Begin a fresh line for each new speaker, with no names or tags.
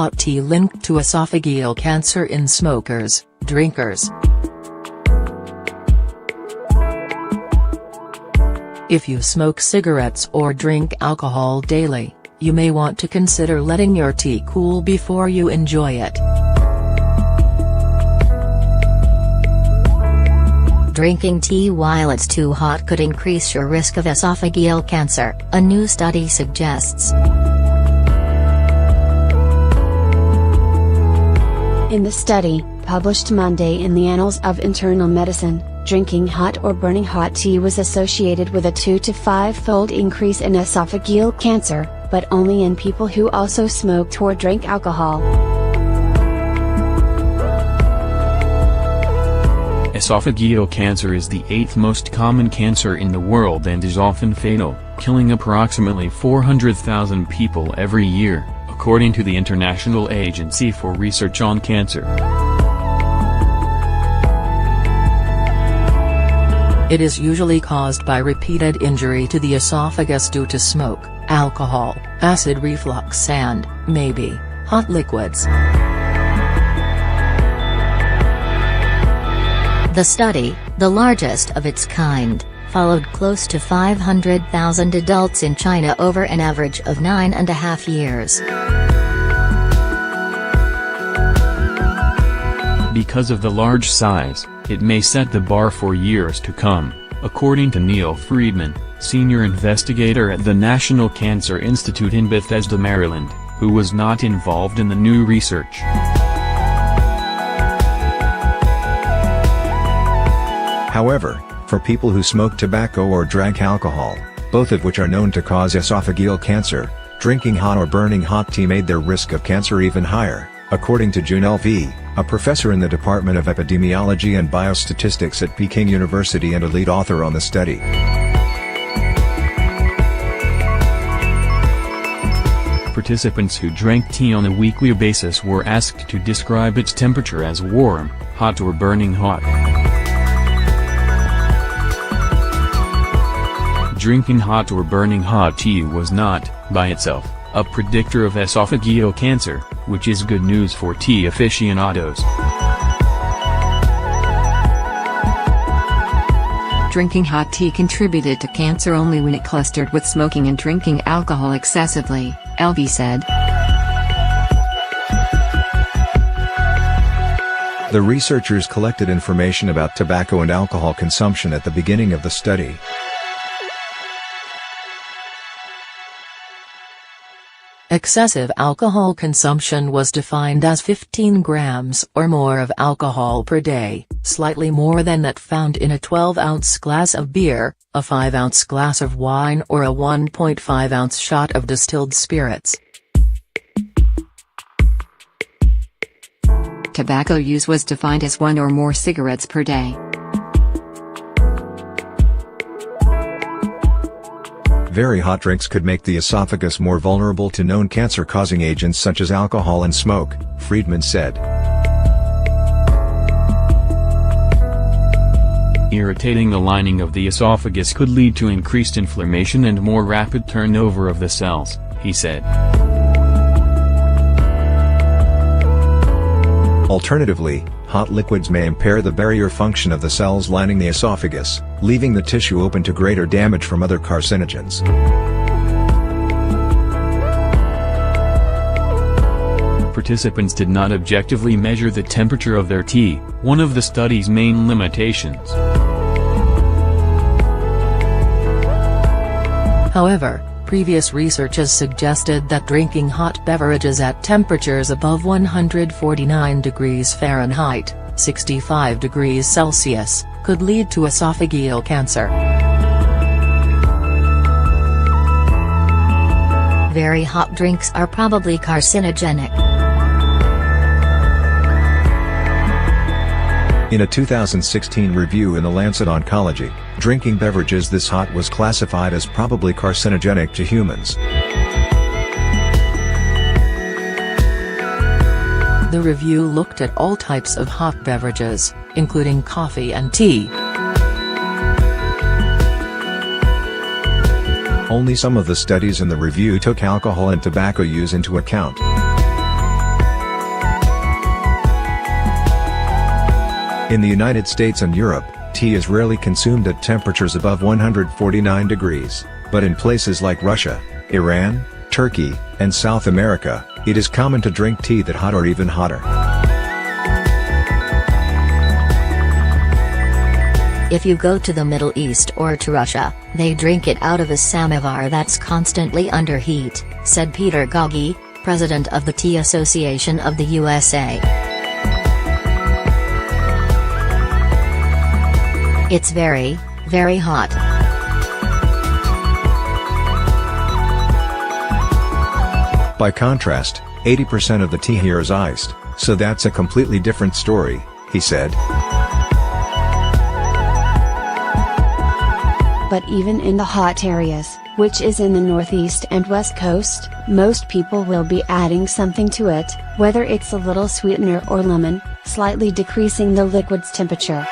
hot tea linked to esophageal cancer in smokers, drinkers. If you smoke cigarettes or drink alcohol daily, you may want to consider letting your tea cool before you enjoy it.
Drinking tea while it's too hot could increase your risk of esophageal cancer, a new study suggests.
In the study, published Monday in the Annals of Internal Medicine, drinking hot or burning hot tea was associated with a 2 to 5-fold increase in esophageal cancer, but only in people who also smoked or drank alcohol.
Esophageal cancer is the 8th most common cancer in the world and is often fatal, killing approximately 400,000 people every year, according to the International Agency for Research on Cancer.
It is usually caused by repeated injury to the esophagus due to smoke, alcohol, acid reflux and, maybe, hot liquids.
The study, the largest of its kind, followed close to 500,000 adults in China over an average of 9.5 years.
Because of the large size, it may set the bar for years to come, according to Neil Friedman, senior investigator at the National Cancer Institute in Bethesda, Maryland, who was not involved in the new research.
However, for people who smoke tobacco or drank alcohol, both of which are known to cause esophageal cancer, drinking hot or burning hot tea made their risk of cancer even higher, according to Junel V., a professor in the Department of Epidemiology and Biostatistics at Peking University and a lead author on the study.
Participants who drank tea on a weekly basis were asked to describe its temperature as warm, hot or burning hot. Drinking hot or burning hot tea was not, by itself, a predictor of esophageal cancer, which is good news for tea aficionados.
Drinking hot tea contributed to cancer only when it clustered with smoking and drinking alcohol excessively, LV said.
The researchers collected information about tobacco and alcohol consumption at the beginning of the study.
Excessive alcohol consumption was defined as 15 grams or more of alcohol per day, slightly more than that found in a 12-ounce glass of beer, a 5-ounce glass of wine or a 1.5-ounce shot of distilled spirits.
Tobacco use was defined as 1 or more cigarettes per day.
Very hot drinks could make the esophagus more vulnerable to known cancer-causing agents such as alcohol and smoke, Friedman said.
Irritating the lining of the esophagus could lead to increased inflammation and more rapid turnover of the cells, he said.
Alternatively, hot liquids may impair the barrier function of the cells lining the esophagus, leaving the tissue open to greater damage from other carcinogens.
Participants did not objectively measure the temperature of their tea, one of the study's main limitations.
However, previous research has suggested that drinking hot beverages at temperatures above 149 degrees Fahrenheit, 65 degrees Celsius, could lead to esophageal cancer.
Very hot drinks are probably carcinogenic.
In a 2016 review in The Lancet Oncology, drinking beverages this hot was classified as probably carcinogenic to humans.
The review looked at all types of hot beverages, including coffee and tea.
Only some of the studies in the review took alcohol and tobacco use into account. In the United States and Europe, tea is rarely consumed at temperatures above 149 degrees, but in places like Russia, Iran, Turkey, and South America, it is common to drink tea that hot or even hotter.
If you go to the Middle East or to Russia, they drink it out of a samovar that's constantly under heat, said Peter Goggi, president of the Tea Association of the USA. It's very, very hot.
By contrast, 80% of the tea here is iced, so that's a completely different story, he said.
But even in the hot areas, which is in the northeast and west coast, most people will be adding something to it, whether it's a little sweetener or lemon, slightly decreasing the liquid's temperature.